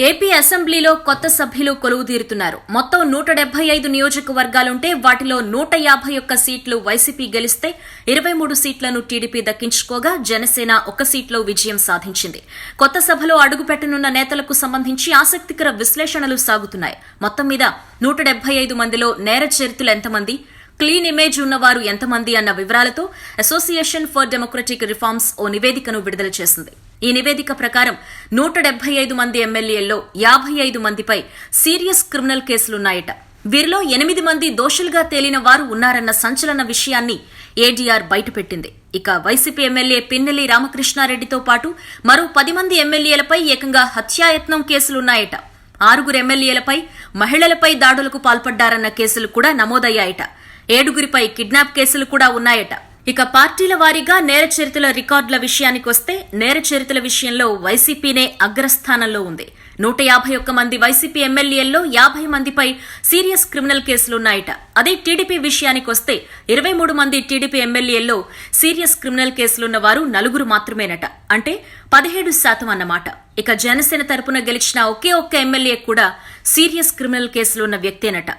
AP అసెంబ్లీలో కొత్త సభ్యులు కొలువుదీరుతున్నారు. మొత్తం 175 నియోజకవర్గాలుంటే వాటిలో 151 సీట్లు వైసీపీ గెలిస్తే 23 సీట్లను టీడీపీ దక్కించుకోగా జనసేన 1 సీట్లో విజయం సాధించింది. కొత్త సభలో అడుగుపెట్టనున్న నేతలకు సంబంధించి ఆసక్తికర విశ్లేషణలు సాగుతున్నాయి. మొత్తం మీద 175 మందిలో నేర చరిత్రలు ఎంతమంది, క్లీన్ ఇమేజ్ ఉన్నవారు ఎంతమంది అన్న వివరాలతో అసోసియేషన్ ఫర్ డెమోక్రటిక్ రిఫార్మ్స్ ఓ నివేదికను విడుదల చేసింది. ఈ నివేదిక ప్రకారం 175 మంది ఎమ్మెల్యేల్లో 55 మందిపై సీరియస్ క్రిమినల్ కేసులున్నాయట. వీరిలో 8 మంది దోషులుగా తేలిన వారు ఉన్నారన్న సంచలన విషయాన్ని ఏడీఆర్ బయటపెట్టింది. ఇక వైసీపీ ఎమ్మెల్యే పిన్నెల్లి రామకృష్ణారెడ్డితో పాటు మరో 10 మంది ఎమ్మెల్యేలపై ఏకంగా హత్యాయత్నం కేసులున్నాయట. 6 ఎమ్మెల్యేలపై మహిళలపై దాడులకు పాల్పడ్డారన్న కేసులు కూడా నమోదయ్యాయట. 7 కిడ్నాప్ కేసులు కూడా ఉన్నాయట. ఇక పార్టీల వారీగా నేర చరిత్రల రికార్డుల విషయానికొస్తే నేర చరిత్రల విషయంలో వైసీపీనే అగ్రస్థానంలో ఉంది. 151 మంది వైసీపీ ఎమ్మెల్యేల్లో 50 మందిపై సీరియస్ క్రిమినల్ కేసులున్నాయట. అదే టీడీపీ విషయానికొస్తే 23 మంది టీడీపీ ఎమ్మెల్యేల్లో సీరియస్ క్రిమినల్ కేసులున్న వారు 4 మాత్రమేనట. అంటే 17% అన్నమాట. ఇక జనసేన తరపున గెలిచిన ఒకే ఒక్క ఎమ్మెల్యే కూడా సీరియస్ క్రిమినల్ కేసులున్న వ్యక్తేనట.